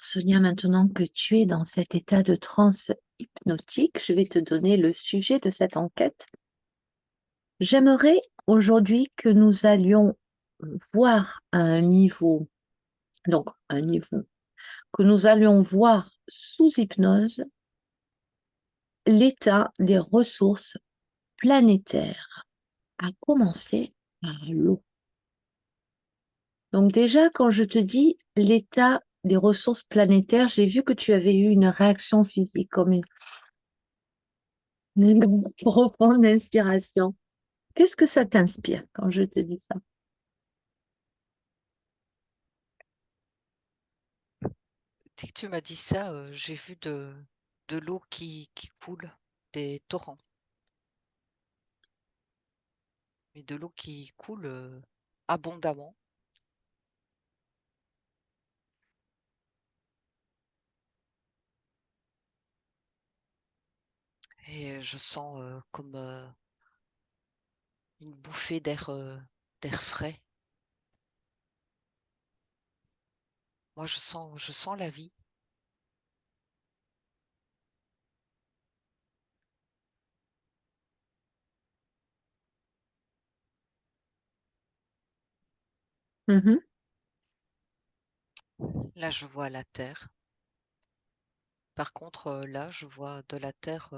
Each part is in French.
Alors Sonia, maintenant que tu es dans cet état de transe hypnotique, je vais te donner le sujet de cette enquête. J'aimerais aujourd'hui que nous allions voir à un niveau, donc un niveau, que nous allions voir sous hypnose l'état des ressources planétaires, à commencer par l'eau. Donc déjà, quand je te dis l'état des ressources planétaires, j'ai vu que tu avais eu une réaction physique, comme une profonde inspiration. Qu'est-ce que ça t'inspire quand je te dis ça? Dès que tu m'as dit ça, j'ai vu de l'eau qui coule, des torrents, mais de l'eau qui coule abondamment. Et je sens comme une bouffée d'air frais. Moi, je sens la vie. Mhm. Là, je vois la terre. Par contre, là, je vois de la terre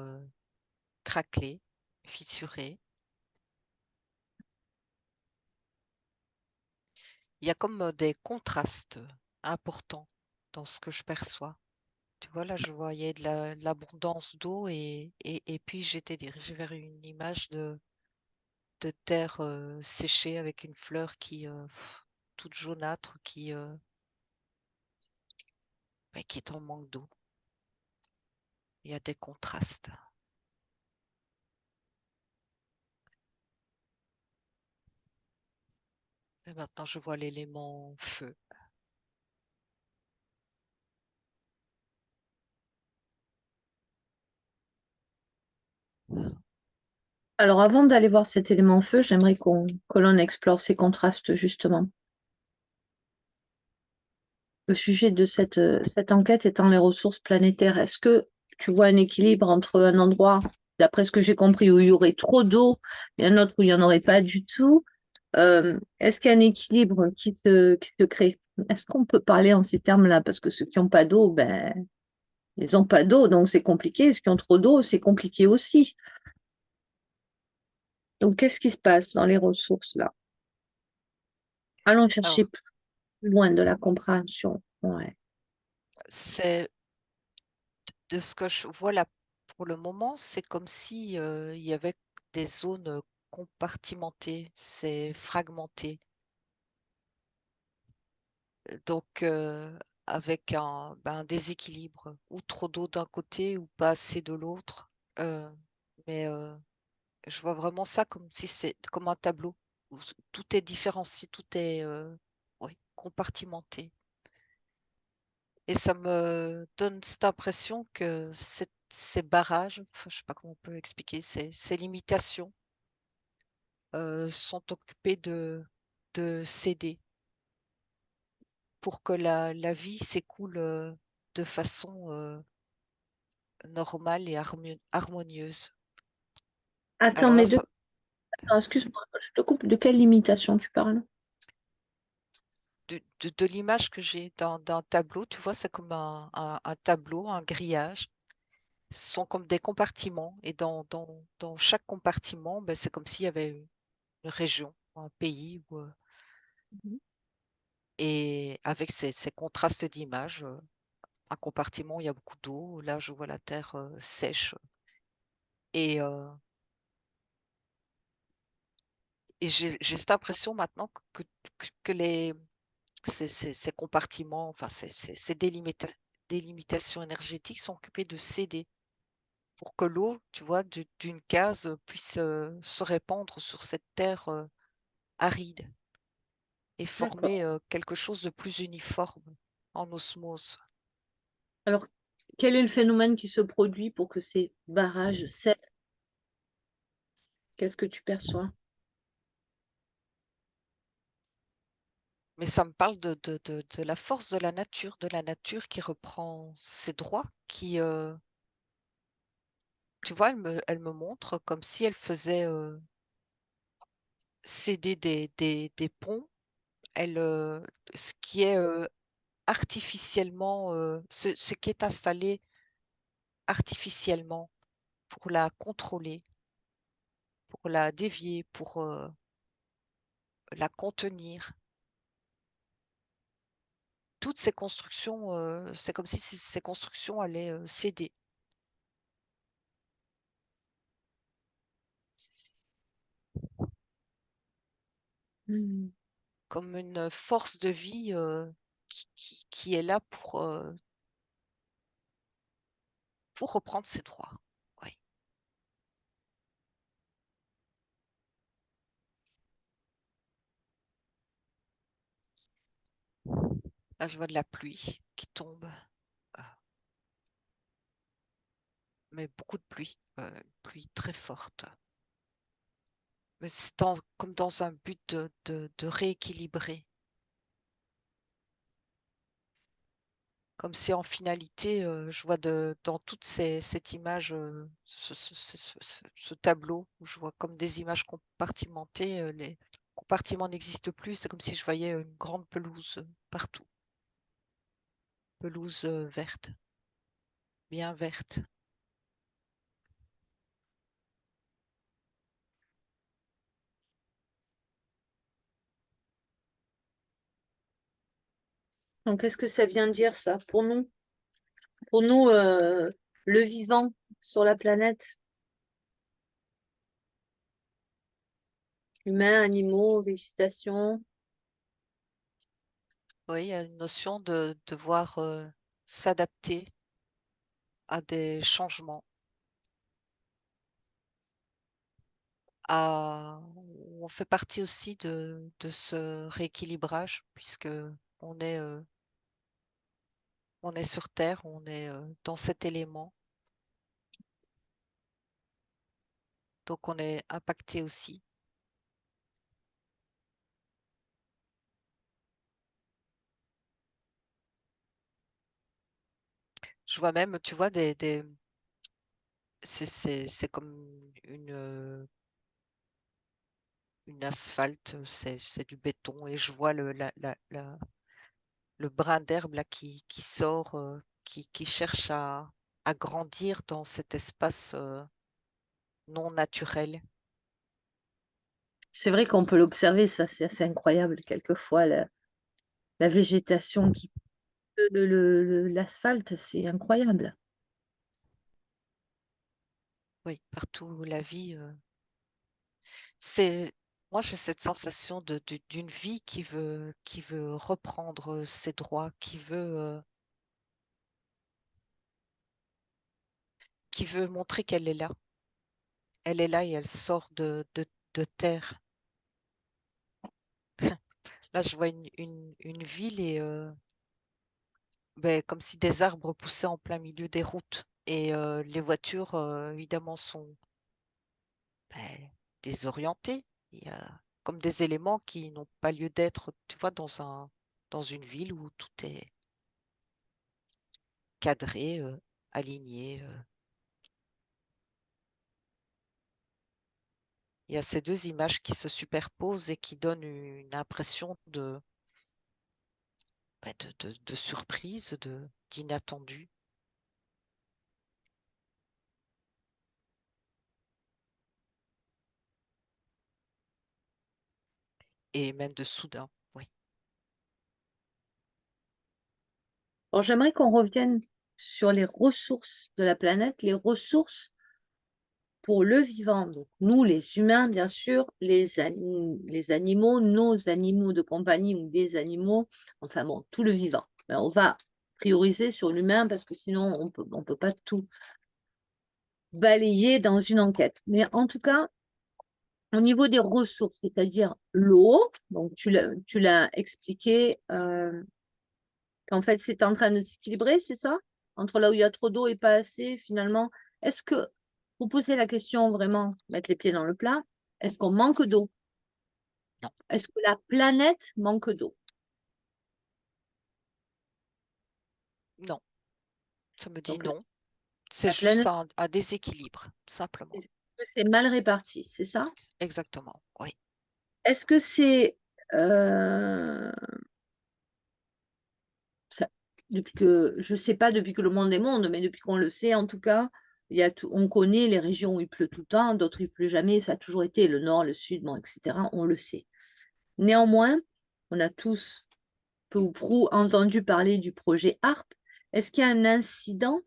craquelée, fissurée. Il y a comme des contrastes importants dans ce que je perçois. Tu vois, là, je voyais de l'abondance d'eau et puis j'étais dirigée vers une image de terre séchée avec une fleur toute jaunâtre qui est en manque d'eau. Il y a des contrastes. Et maintenant, je vois l'élément feu. Alors, avant d'aller voir cet élément feu, j'aimerais que l'on explore ces contrastes, justement. Le sujet de cette enquête étant les ressources planétaires. Est-ce que tu vois un équilibre entre un endroit, d'après ce que j'ai compris, où il y aurait trop d'eau et un autre où il n'y en aurait pas du tout? Est-ce qu'il y a un équilibre qui te crée? Est-ce qu'on peut parler en ces termes-là? Parce que ceux qui n'ont pas d'eau, ben, ils n'ont pas d'eau, donc c'est compliqué. Ceux qui ont trop d'eau, c'est compliqué aussi. Donc, qu'est-ce qui se passe dans les ressources là? Allons chercher Alors, plus loin de la compréhension. Ouais. c'est de ce que je vois là pour le moment, c'est comme si il y avait des zones compartimentées, c'est fragmenté. Donc, avec un déséquilibre, ou trop d'eau d'un côté ou pas assez de l'autre. Euh, mais je vois vraiment ça comme si c'est comme un tableau où tout est différencié, tout est ouais, compartimenté. Et ça me donne cette impression que ces barrages, enfin, je sais pas comment on peut expliquer, ces limitations sont occupées de céder pour que la vie s'écoule de façon normale et harmonieuse. Attends, Alors là, mais ça, attends, excuse-moi, je te coupe. De quelle limitation tu parles? de l'image que j'ai d'un tableau, tu vois, c'est comme un tableau, un grillage. Ce sont comme des compartiments. Et dans chaque compartiment, ben, c'est comme s'il y avait une région, un pays. Mhm. Et avec ces contrastes d'images, un compartiment, il y a beaucoup d'eau. Là, je vois la terre sèche. Et, euh, et j'ai cette impression maintenant que ces compartiments, enfin ces délimitations énergétiques sont occupées de céder pour que l'eau, tu vois, d'une case puisse se répandre sur cette terre aride et D'accord. former quelque chose de plus uniforme en osmose. Alors, quel est le phénomène qui se produit pour que ces barrages cèdent? Qu'est-ce que tu perçois? Mais ça me parle de la force de la nature qui reprend ses droits, tu vois, elle me montre comme si elle faisait céder des ponts, elle, ce qui est artificiellement, ce qui est installé artificiellement pour la contrôler, pour la dévier, pour la contenir. Toutes ces constructions, c'est comme si ces constructions allaient céder. Hmm. Comme une force de vie qui est là pour reprendre ses droits. Oui. Là, je vois de la pluie qui tombe, euh, mais beaucoup de pluie, pluie très forte. Mais c'est comme dans un but de rééquilibrer. Comme si en finalité, je vois dans toute cette image, ce tableau, où je vois comme des images compartimentées, les compartiments n'existent plus, c'est comme si je voyais une grande pelouse partout, pelouse verte, bien verte. Donc, qu'est-ce que ça vient dire, ça, pour nous? Pour nous, le vivant sur la planète, humains, animaux, végétation. Oui, il y a une notion de devoir s'adapter à des changements, on fait partie aussi de ce rééquilibrage, puisque on est, euh, on est sur Terre, on est dans cet élément, donc on est impacté aussi. Je vois même, tu vois, c'est comme une asphalte, c'est du béton, et je vois le brin d'herbe là qui sort, qui cherche à grandir dans cet espace non naturel. C'est vrai qu'on peut l'observer, ça, c'est assez incroyable. Quelquefois, la végétation qui l'asphalte, c'est incroyable. Oui, partout où la vie, c'est moi j'ai cette sensation d'une vie qui veut reprendre ses droits, qui veut montrer qu'elle est là. Elle est là et elle sort de terre. Là, je vois une ville et ben, comme si des arbres poussaient en plein milieu des routes. Et les voitures, évidemment, sont ben, désorientées. Il y a comme des éléments qui n'ont pas lieu d'être, tu vois, dans une ville où tout est cadré, aligné. Il y a ces deux images qui se superposent et qui donnent une impression ben, de surprise, d'inattendu et même de soudain. Oui. Bon, j'aimerais qu'on revienne sur les ressources de la planète, les ressources pour le vivant. Donc, nous, les humains, bien sûr, les animaux, nos animaux de compagnie ou des animaux, enfin bon, tout le vivant. Ben, on va prioriser sur l'humain parce que sinon, on peut pas tout balayer dans une enquête. Mais en tout cas, au niveau des ressources, c'est-à-dire l'eau, donc tu l'as expliqué, qu'en fait, c'est en train de s'équilibrer, c'est ça? Entre là où il y a trop d'eau et pas assez, finalement. Est-ce que, vous posez la question vraiment, mettre les pieds dans le plat, est-ce qu'on manque d'eau? Non. Est-ce que la planète manque d'eau? Non, ça me dit Donc non. C'est la juste planète, un déséquilibre, simplement. c'est mal réparti, c'est ça? Exactement, oui. Est-ce que c'est euh, ça, depuis que je sais pas depuis que le monde est monde, mais depuis qu'on le sait en tout cas, il y a tout, on connaît les régions où il pleut tout le temps, d'autres il pleut jamais, ça a toujours été le nord, le sud, bon, etc. On le sait. Néanmoins, on a tous peu ou prou entendu parler du projet HARP. Est-ce qu'il y a un incident,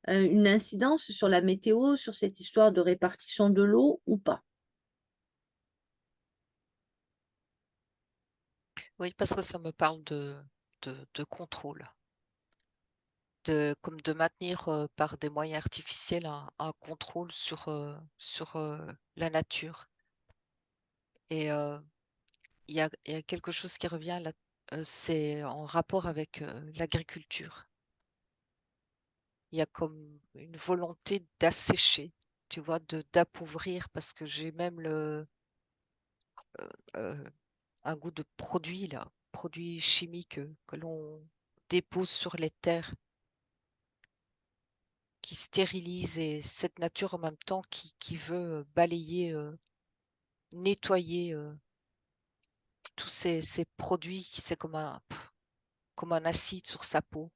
une incidence sur la météo, sur cette histoire de répartition de l'eau ou pas? Oui, parce que ça me parle de contrôle, comme de maintenir par des moyens artificiels un contrôle sur la nature. Et il y a quelque chose qui revient là, c'est en rapport avec l'agriculture. Il y a comme une volonté d'assécher, tu vois, d'appauvrir, parce que j'ai même euh, un goût de produits là, produits chimiques que l'on dépose sur les terres, qui stérilisent, et cette nature en même temps qui veut balayer, nettoyer tous ces produits, qui c'est comme un acide sur sa peau.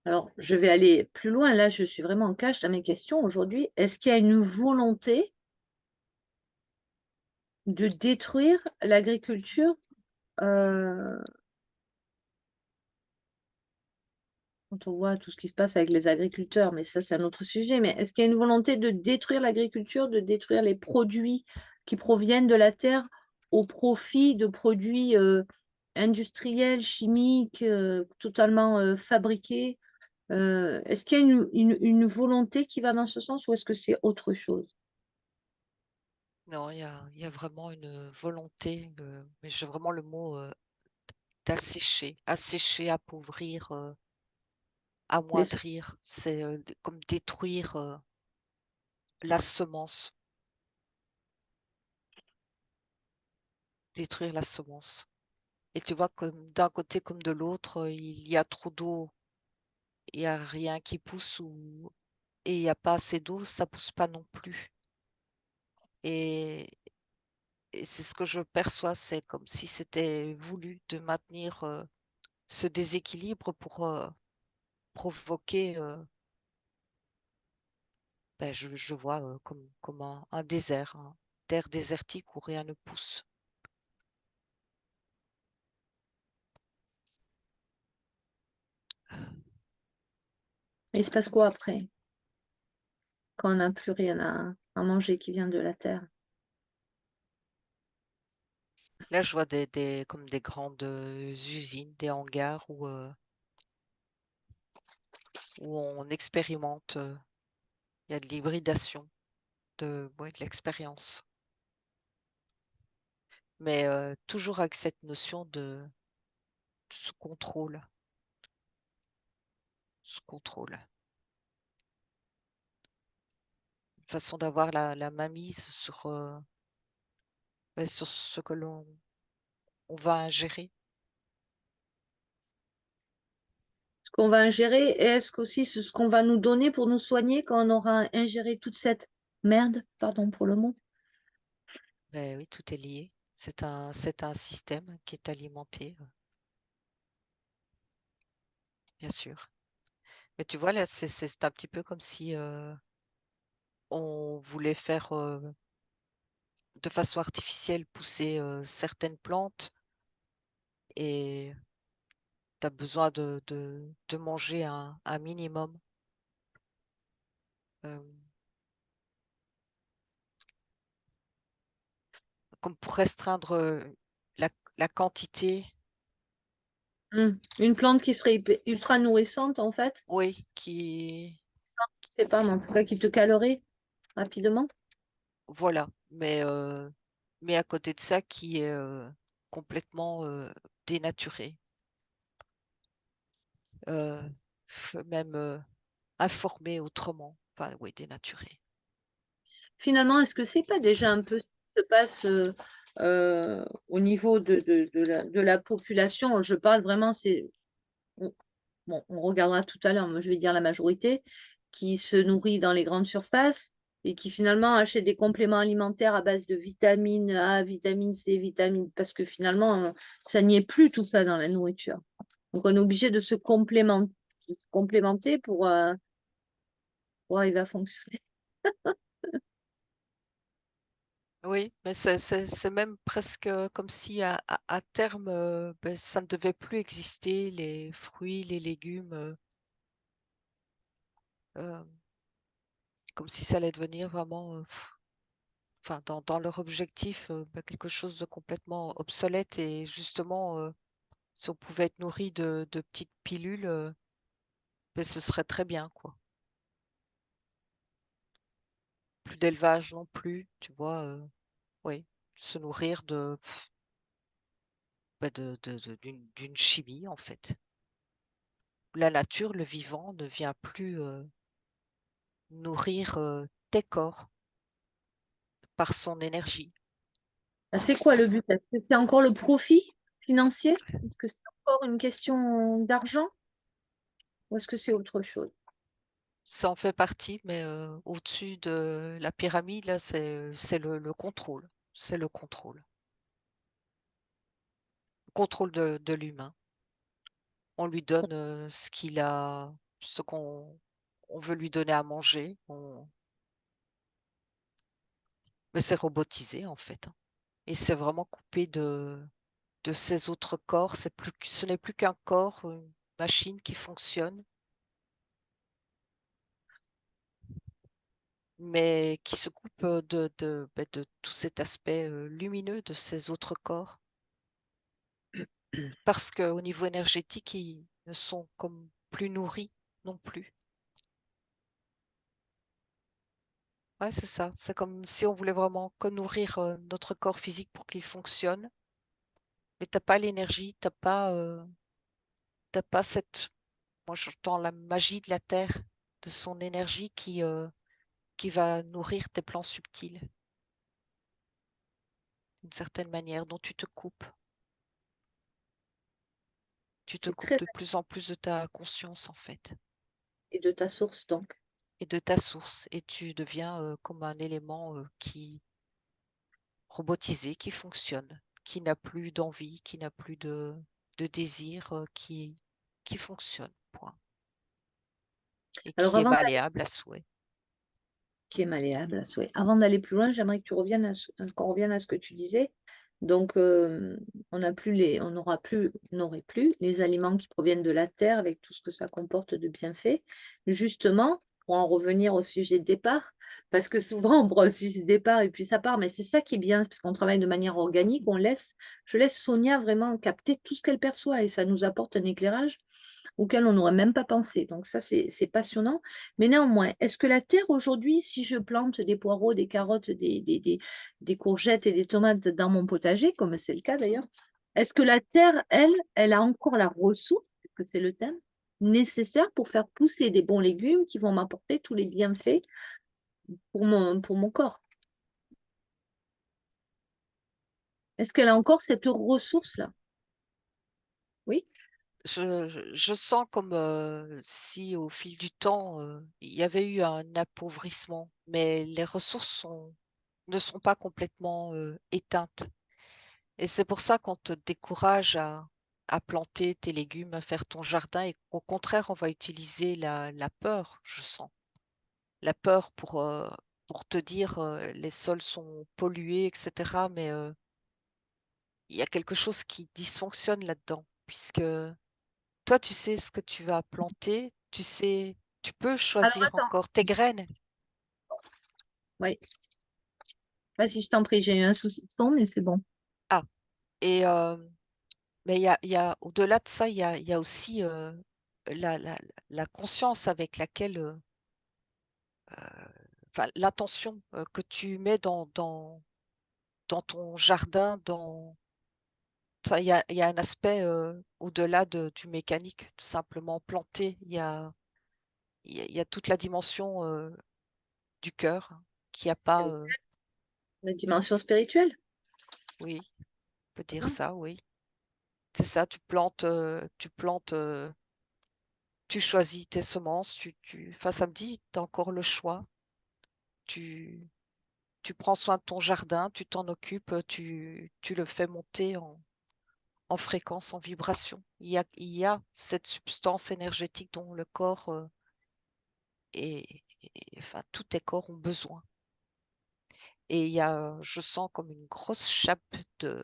Alors, je vais aller plus loin. Là, je suis vraiment en cash dans mes questions aujourd'hui. Est-ce qu'il y a une volonté de détruire l'agriculture? euh, Quand on voit tout ce qui se passe avec les agriculteurs, mais ça, c'est un autre sujet. Mais est-ce qu'il y a une volonté de détruire l'agriculture, de détruire les produits qui proviennent de la terre au profit de produits industriels, chimiques, totalement fabriqués? Est-ce qu'il y a une volonté qui va dans ce sens ou est-ce que c'est autre chose? Non, il y a vraiment une volonté, mais j'ai vraiment le mot d'assécher, assécher, appauvrir, Les- amoindrir. C'est comme détruire la semence, détruire la semence. Et tu vois, comme d'un côté comme de l'autre, il y a trop d'eau, il y a rien qui pousse, et il n'y a pas assez d'eau, ça pousse pas non plus. Et, et c'est ce que je perçois, c'est comme si c'était voulu de maintenir ce déséquilibre pour provoquer, ben, je vois comme un désert, un terre désertique où rien ne pousse. Il se passe quoi après, quand on n'a plus rien à manger qui vient de la terre? Là, je vois comme des grandes usines, des hangars où on expérimente, il y a de l'hybridation, ouais, de l'expérience. Mais toujours avec cette notion de ce contrôle, ce contrôle. Une façon d'avoir la mainmise ouais, sur ce que on va ingérer. Ce qu'on va ingérer, et est-ce qu'aussi ce qu'on va nous donner pour nous soigner quand on aura ingéré toute cette merde, pardon pour le mot? Ben oui, tout est lié. C'est un système qui est alimenté, bien sûr. Mais tu vois, là, c'est un petit peu comme si on voulait faire de façon artificielle pousser certaines plantes, et tu as besoin de manger un minimum, euh, comme pour restreindre la, la quantité, Une plante qui serait ultra nourrissante en fait, oui, qui, je sais pas, mais en tout cas qui te calerait rapidement. voilà, mais à côté de ça, qui est complètement dénaturé, euh, même informé autrement, enfin, oui, dénaturé. Finalement, est-ce que c'est pas déjà un peu ce qui se passe au niveau de la population, je parle vraiment, on, bon, on regardera tout à l'heure, moi je vais dire la majorité, qui se nourrit dans les grandes surfaces et qui finalement achète des compléments alimentaires à base de vitamine A, vitamine C, vitamine, parce que finalement, ça n'y est plus tout ça dans la nourriture. Donc on est obligé de se complémenter pour arriver à fonctionner. Oui, mais c'est même presque comme si à terme, ben, ça ne devait plus exister, les fruits, les légumes, euh, comme si ça allait devenir vraiment, enfin, dans leur objectif, ben, quelque chose de complètement obsolète. Et justement, si on pouvait être nourri de petites pilules, ben, ce serait très bien, quoi. Plus d'élevage non plus, tu vois, oui, se nourrir ben, d'une chimie, en fait. La nature, le vivant, ne vient plus nourrir tes corps par son énergie. Ah, c'est quoi le but? Est-ce que c'est encore le profit financier? Est-ce que c'est encore une question d'argent ou est-ce que c'est autre chose? Ça en fait partie, mais au-dessus de la pyramide, là, c'est le contrôle. C'est le contrôle. Le contrôle de l'humain. On lui donne ce qu'il a, ce qu'on on veut lui donner à manger. Mais c'est robotisé, en fait, hein. Et c'est vraiment coupé de ses autres corps. Ce n'est plus qu'un corps, une machine qui fonctionne, mais qui se coupe ben, de tout cet aspect lumineux de ces autres corps, parce qu'au niveau énergétique, ils ne sont comme plus nourris non plus. Ouais, c'est ça. C'est comme si on voulait vraiment que nourrir notre corps physique pour qu'il fonctionne, mais t'as pas l'énergie, t'as pas cette, moi j'entends la magie de la Terre, de son énergie qui va nourrir tes plans subtils, d'une certaine manière, dont tu te coupes. Tu te C'est coupes très de plus en plus de ta conscience, en fait, et de ta source donc. et de ta source, et tu deviens comme un élément qui robotisé, qui fonctionne, qui n'a plus d'envie, qui n'a plus de désir, qui fonctionne, point, et Alors qui est avant malléable à souhait. qui est malléable à souhait. Avant d'aller plus loin, j'aimerais que tu reviennes qu'on revienne à ce que tu disais. Donc, on n'aurait plus les aliments qui proviennent de la terre avec tout ce que ça comporte de bienfaits. Justement, pour en revenir au sujet de départ, parce que souvent on prend le sujet de départ et puis ça part, mais c'est ça qui est bien, parce qu'on travaille de manière organique, je laisse Sonia vraiment capter tout ce qu'elle perçoit et ça nous apporte un éclairage auquel on n'aurait même pas pensé. Donc ça, c'est passionnant. Mais néanmoins, est-ce que la terre aujourd'hui, si je plante des poireaux, des carottes, des courgettes et des tomates dans mon potager, comme c'est le cas d'ailleurs, est-ce que la terre, elle a encore la ressource, puisque c'est le thème, nécessaire pour faire pousser des bons légumes qui vont m'apporter tous les bienfaits pour mon corps? Est-ce qu'elle a encore cette ressource-là? Oui? Je sens comme si au fil du temps, il y avait eu un appauvrissement, mais les ressources ne sont pas complètement éteintes. Et c'est pour ça qu'on te décourage à planter tes légumes, à faire ton jardin, et qu'au contraire, on va utiliser la peur, je sens. La peur pour te dire les sols sont pollués, etc. Mais il y a quelque chose qui dysfonctionne là-dedans, puisque toi, tu sais ce que tu vas planter, tu peux Alors choisir attends, encore tes graines. oui. Vas-y, je t'en prie, j'ai eu un souci de son, mais c'est bon. Ah, et mais il y a au-delà de ça, il y a aussi la, la, la conscience avec laquelle, enfin, l'attention que tu mets dans ton jardin, enfin, il y a un aspect au-delà du mécanique, tout simplement planter. Il y a toute la dimension du cœur qui a pas. La dimension spirituelle. oui, on peut dire Hein. ça, oui. C'est ça, tu choisis tes semences, enfin, ça me dit, tu as encore le choix. Tu, tu prends soin de ton jardin, tu t'en occupes, tu le fais monter en fréquence, en vibration. Il y a cette substance énergétique dont le corps enfin, tous tes corps ont besoin. Et je sens comme une grosse chape de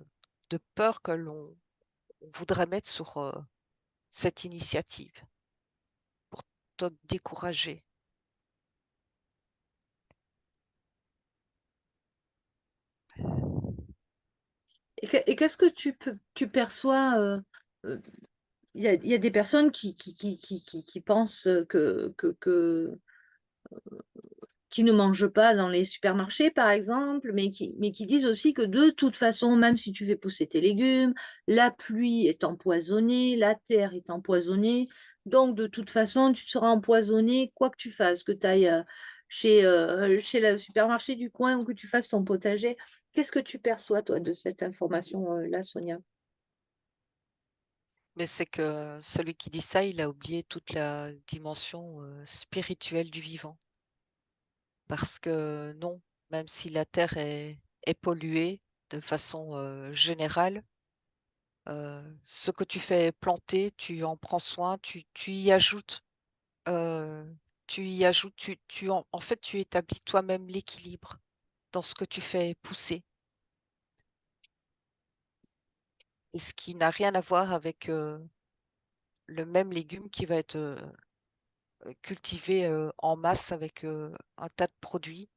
peur que l'on voudrait mettre sur cette initiative pour te décourager. Et qu'est-ce que tu perçois il y a des personnes qui pensent qui ne mangent pas dans les supermarchés, par exemple, mais qui disent aussi que de toute façon, même si tu fais pousser tes légumes, la pluie est empoisonnée, la terre est empoisonnée, donc de toute façon, tu seras empoisonné quoi que tu fasses, que tu ailles chez le supermarché du coin ou que tu fasses ton potager. Qu'est-ce que tu perçois, toi, de cette information-là, Sonia? Mais c'est que celui qui dit ça, il a oublié toute la dimension spirituelle du vivant. Parce que non, même si la Terre est polluée de façon générale, ce que tu fais planter, tu en prends soin, tu y ajoutes, euh, en fait, tu établis toi-même l'équilibre dans ce que tu fais pousser. Et ce qui n'a rien à voir avec le même légume qui va être cultivé en masse avec un tas de produits.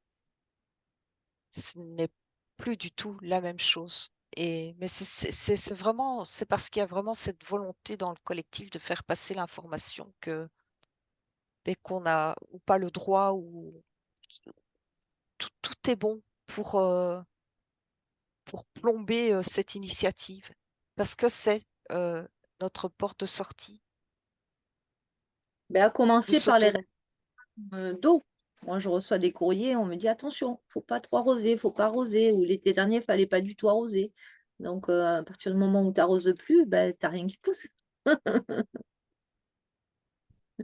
Ce n'est plus du tout la même chose. Mais c'est vraiment, c'est parce qu'il y a vraiment cette volonté dans le collectif de faire passer l'information que mais qu'on a ou pas le droit ou tout est bon pour plomber cette initiative parce que c'est euh, notre porte de sortie. Ben, à Nous commencer par les soutenons. d'eau. Moi, je reçois des courriers, on me dit attention, faut pas trop arroser, faut pas arroser. Ou l'été dernier, il fallait pas du tout arroser. Donc, à partir du moment où tu n'arroses plus, ben, tu n'as rien qui pousse.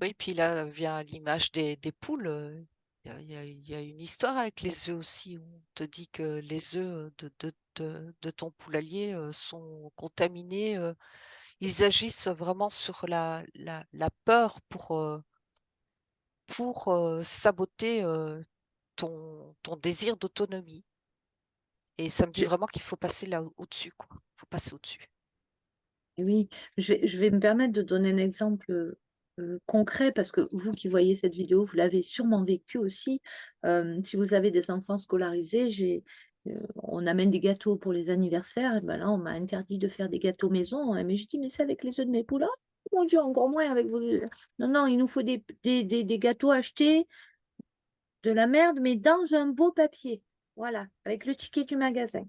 Oui, puis là vient l'image des poules. Il y a une histoire avec les œufs aussi. Où on te dit que les œufs de ton poulailler sont contaminés. Ils agissent vraiment sur la peur pour saboter ton désir d'autonomie. Et ça me dit Je- vraiment qu'il faut passer là au-dessus, quoi. Il faut passer au-dessus. oui, je vais me permettre de donner un exemple concret parce que vous qui voyez cette vidéo, vous l'avez sûrement vécu aussi. Si vous avez des enfants scolarisés, on amène des gâteaux pour les anniversaires. Et ben là, on m'a interdit de faire des gâteaux maison, hein. Mais je dis, mais c'est avec les œufs de mes poules. Oh, mon Dieu, encore moins avec vos. Non, non, il nous faut des gâteaux achetés de la merde, mais dans un beau papier. Voilà, avec le ticket du magasin.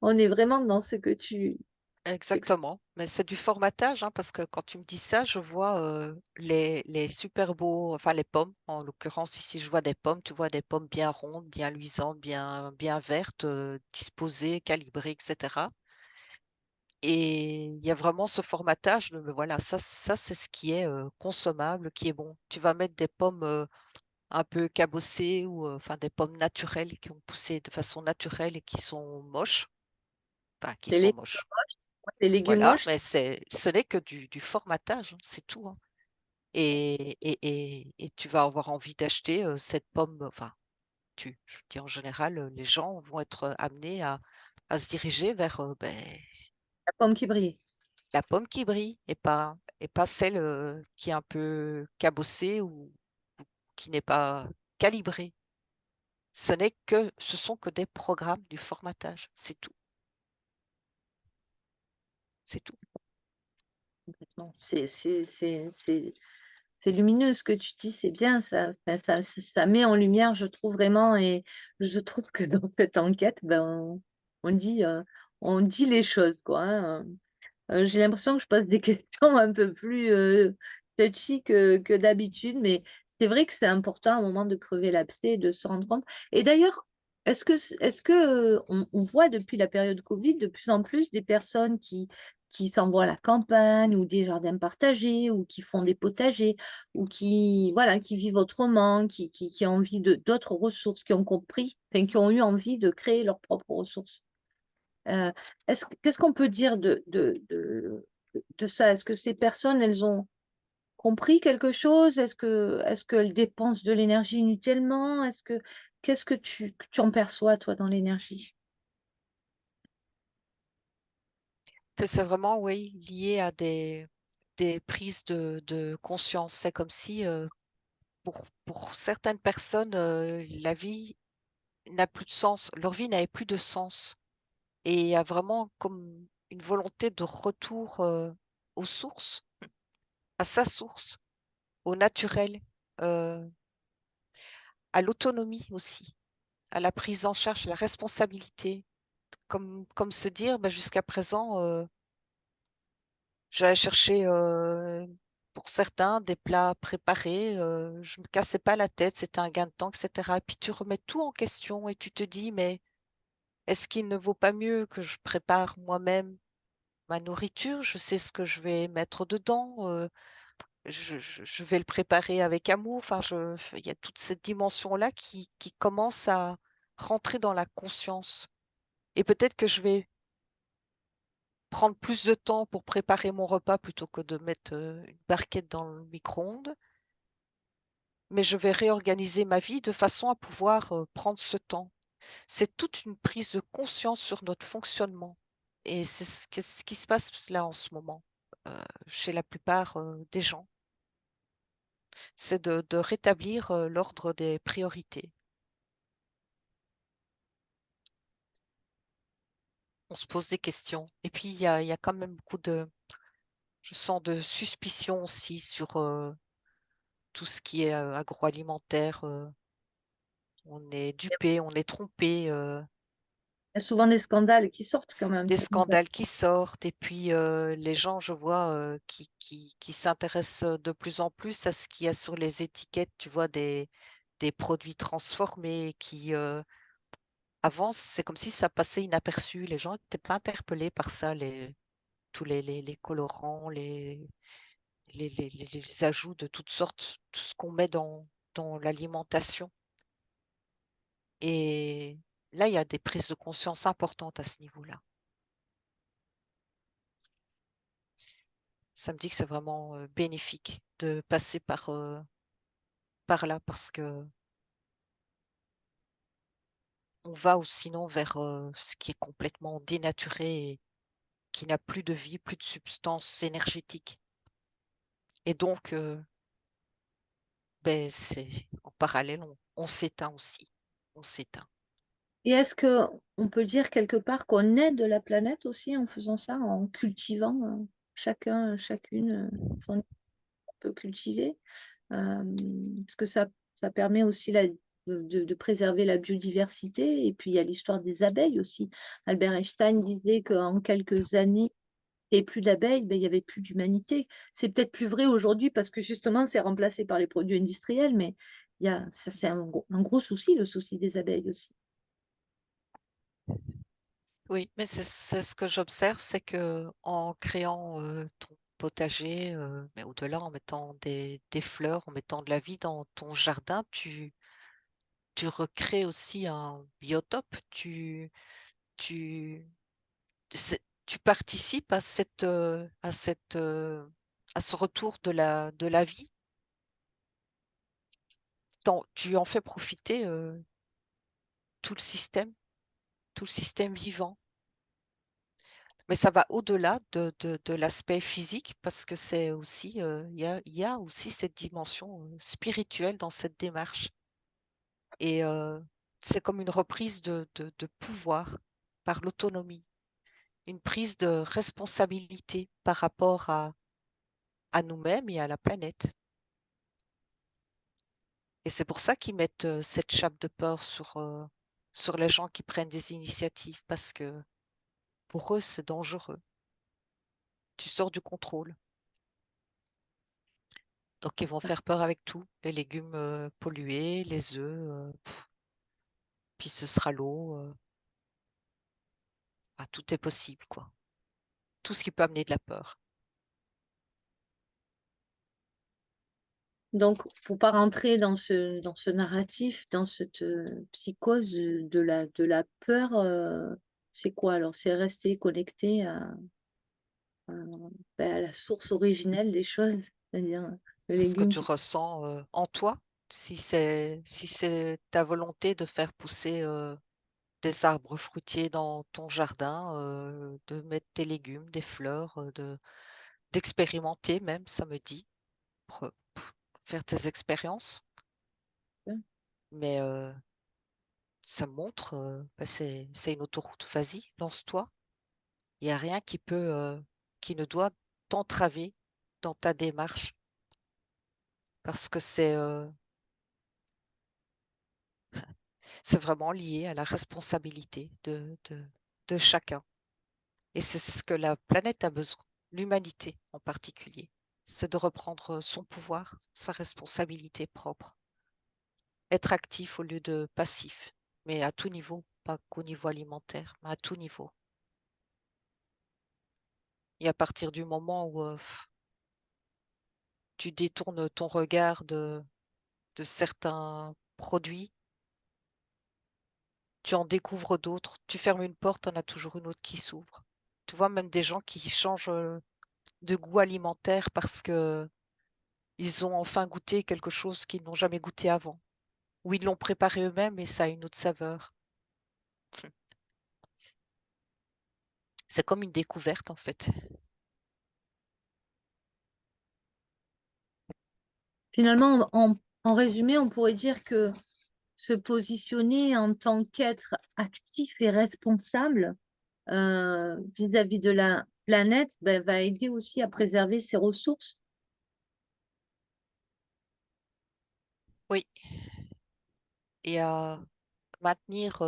On est vraiment dans ce que tu expliques. Exactement, mais c'est du formatage, hein, parce que quand tu me dis ça, je vois les super beaux, enfin les pommes, en l'occurrence ici je vois des pommes, tu vois des pommes bien rondes, bien luisantes, bien vertes, disposées, calibrées, etc. Et il y a vraiment ce formatage, mais voilà, ça c'est ce qui est consommable, qui est bon. Tu vas mettre des pommes un peu cabossées ou enfin des pommes naturelles qui ont poussé de façon naturelle et qui sont moches, enfin qui Les sont légumes moches. moches, les légumes Voilà, moches, mais ce n'est que du formatage, hein, c'est tout, hein. Et tu vas avoir envie d'acheter cette pomme, enfin, je dis en général, les gens vont être amenés à se diriger vers la pomme qui brille. la pomme qui brille et pas celle qui est un peu cabossée ou qui n'est pas calibrée. Ce sont que des programmes du formatage, c'est tout. Complètement. C'est lumineux ce que tu dis, c'est bien, ça met en lumière, je trouve vraiment, et je trouve que dans cette enquête, ben, on dit, on dit les choses, quoi, hein. J'ai l'impression que je pose des questions un peu plus touchy que d'habitude, mais c'est vrai que c'est important à un moment de crever l'abcès et de se rendre compte. Et d'ailleurs, Est-ce que on voit depuis la période Covid de plus en plus des personnes qui s'en vont à la campagne ou des jardins partagés ou qui font des potagers ou qui, voilà, qui vivent autrement, qui ont envie de d'autres ressources, qui ont compris, enfin, qui ont eu envie de créer leurs propres ressources. Euh, qu'est-ce qu'on peut dire de ça? Est-ce que ces personnes, elles ont compris quelque chose? Est-ce qu'elles dépensent de l'énergie inutilement? Qu'est-ce que tu en perçois, toi, dans l'énergie? Que c'est vraiment, oui, lié à des prises de conscience. C'est comme si pour certaines personnes, la vie n'a plus de sens, leur vie n'avait plus de sens. Et il y a vraiment comme une volonté de retour aux sources, à sa source, au naturel, euh, à l'autonomie aussi, à la prise en charge, à la responsabilité. Comme se dire, bah, jusqu'à présent, j'allais chercher pour certains des plats préparés, je me cassais pas la tête, c'était un gain de temps, etc. Et puis tu remets tout en question et tu te dis, mais est-ce qu'il ne vaut pas mieux que je prépare moi-même ma nourriture? Je sais ce que je vais mettre dedans, je vais le préparer avec amour. Enfin, il y a toute cette dimension-là qui commence à rentrer dans la conscience. Et peut-être que je vais prendre plus de temps pour préparer mon repas plutôt que de mettre une barquette dans le micro-ondes, mais je vais réorganiser ma vie de façon à pouvoir prendre ce temps. C'est toute une prise de conscience sur notre fonctionnement. Et c'est ce qui se passe là en ce moment chez la plupart des gens. C'est de rétablir l'ordre des priorités. On se pose des questions. Et puis, il y a quand même beaucoup je sens de suspicion aussi sur tout ce qui est agroalimentaire. On est dupé, on est trompé, Il y a souvent des scandales qui sortent quand même. des scandales qui sortent. Et puis, les gens, je vois, qui s'intéressent de plus en plus à ce qu'il y a sur les étiquettes, tu vois, des produits transformés qui, avant, c'est comme si ça passait inaperçu. Les gens n'étaient pas interpellés par ça, tous les colorants, les ajouts de toutes sortes, tout ce qu'on met dans l'alimentation. Et là, il y a des prises de conscience importantes à ce niveau-là. Ça me dit que c'est vraiment bénéfique de passer par là parce que on va ou sinon vers ce qui est complètement dénaturé et qui n'a plus de vie, plus de substance énergétique. Et donc, ben, c'est en parallèle, on s'éteint aussi. On s'éteint. Et est-ce que on peut dire quelque part qu'on aide la planète aussi en faisant ça, en cultivant chacune son peut cultiver? Est-ce que ça permet aussi de préserver la biodiversité? Et puis il y a l'histoire des abeilles aussi. Albert Einstein disait qu'en quelques années, il n'y avait plus d'abeilles, ben, il n'y avait plus d'humanité. C'est peut-être plus vrai aujourd'hui parce que justement, c'est remplacé par les produits industriels, mais ça, c'est un gros souci, le souci des abeilles aussi. Oui, mais c'est ce que j'observe, c'est que en créant ton potager, mais au-delà, en mettant des fleurs, en mettant de la vie dans ton jardin, tu recrées aussi un biotope. Tu, tu participes à ce retour de la vie. Tu en fais profiter tout tout le système vivant. Mais ça va au-delà de l'aspect physique parce que c'est aussi, il y a aussi cette dimension spirituelle dans cette démarche. Et c'est comme une reprise de pouvoir par l'autonomie, une prise de responsabilité par rapport à nous-mêmes et à la planète. Et c'est pour ça qu'ils mettent cette chape de peur sur les gens qui prennent des initiatives parce que pour eux, c'est dangereux. Tu sors du contrôle. Donc, ils vont faire peur avec tout, les légumes pollués, les œufs. puis ce sera l'eau. Tout est possible, quoi. Tout ce qui peut amener de la peur. Donc, pour pas rentrer dans ce narratif, dans cette psychose de la peur, c'est quoi alors? C'est rester connecté à, ben, à la source originelle des choses, c'est-à-dire le Ce que légume tu qui... ressens en toi, si c'est ta volonté de faire pousser des arbres fruitiers dans ton jardin, de mettre tes légumes, des fleurs, d'expérimenter même, ça me dit, faire tes expériences. Mais ça montre, c'est une autoroute. Vas-y, lance-toi. Il n'y a rien qui ne doit t'entraver dans ta démarche parce que c'est vraiment lié à la responsabilité de chacun. Et c'est ce que la planète a besoin, l'humanité en particulier. C'est de reprendre son pouvoir, sa responsabilité propre. Être actif au lieu de passif, mais à tout niveau, pas qu'au niveau alimentaire, mais à tout niveau. Et à partir du moment où tu détournes ton regard de certains produits, tu en découvres d'autres. Tu fermes une porte, t'en as toujours une autre qui s'ouvre. Tu vois, même des gens qui changent de goût alimentaire parce que ils ont enfin goûté quelque chose qu'ils n'ont jamais goûté avant. Ou ils l'ont préparé eux-mêmes et ça a une autre saveur. C'est comme une découverte en fait. Finalement, en résumé, on pourrait dire que se positionner en tant qu'être actif et responsable vis-à-vis de la planète, ben, va aider aussi à préserver ses ressources. Oui, et à maintenir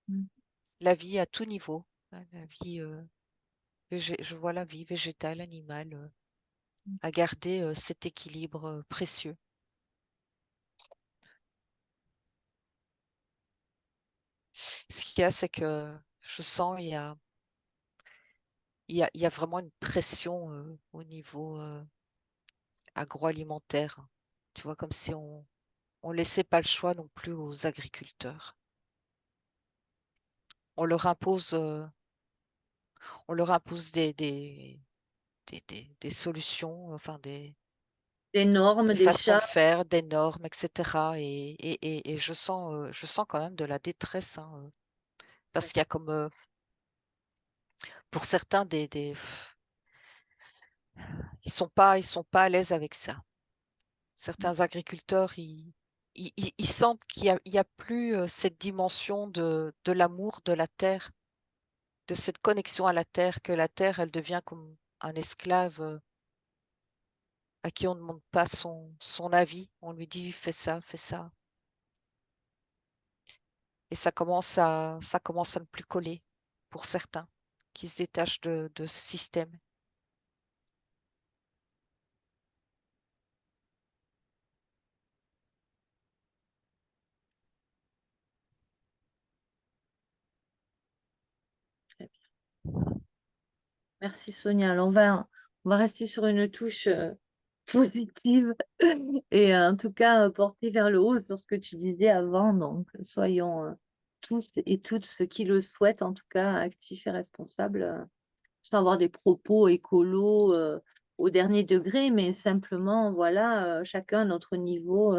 Mm. la vie à tout niveau. La vie, je vois la vie végétale, animale, à garder cet équilibre précieux. Ce qu'il y a, c'est que je sens il y a vraiment une pression au niveau agroalimentaire. Tu vois, comme si on laissait pas le choix non plus aux agriculteurs. On leur impose, euh, on leur impose des solutions, enfin Des normes, des des façons de chartes. faire, des normes, etc. Et je sens quand même de la détresse, hein, parce qu'il y a comme pour certains ils sont pas à l'aise avec ça. Certains agriculteurs, ils sentent qu'il y a plus cette dimension de l'amour de la terre, de cette connexion à la terre, que la terre, elle devient comme un esclave à qui on ne demande pas son avis. On lui dit fais ça, fais ça. Et ça commence à ne plus coller pour certains qui se détachent de ce système. Merci Sonia. Alors on va rester sur une touche positive et en tout cas porter vers le haut sur ce que tu disais avant. Donc soyons tous et toutes ceux qui le souhaitent, en tout cas actifs et responsables, sans avoir des propos écolos au dernier degré, mais simplement voilà, chacun à notre niveau.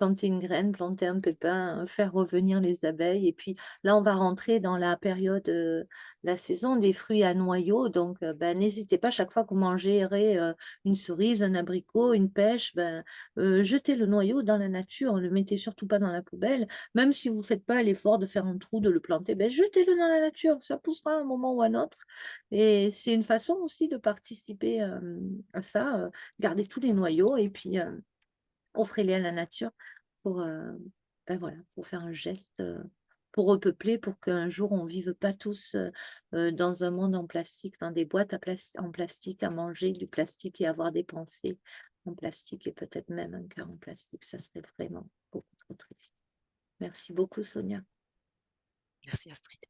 Planter une graine, planter un pépin, faire revenir les abeilles. Et puis là, on va rentrer dans la période, la saison des fruits à noyaux. Donc, ben, n'hésitez pas, chaque fois que vous mangerez une cerise, un abricot, une pêche, ben, jetez le noyau dans la nature. Ne le mettez surtout pas dans la poubelle. Même si vous ne faites pas l'effort de faire un trou, de le planter, ben, jetez-le dans la nature. Ça poussera à un moment ou à un autre. Et c'est une façon aussi de participer à ça. Gardez tous les noyaux et puis offrez-les à la nature pour, ben voilà, pour faire un geste, pour repeupler, pour qu'un jour on ne vive pas tous dans un monde en plastique, dans des boîtes en plastique, à manger du plastique et avoir des pensées en plastique et peut-être même un cœur en plastique. Ça serait vraiment beaucoup trop triste. Merci beaucoup, Sonia. Merci Astrid.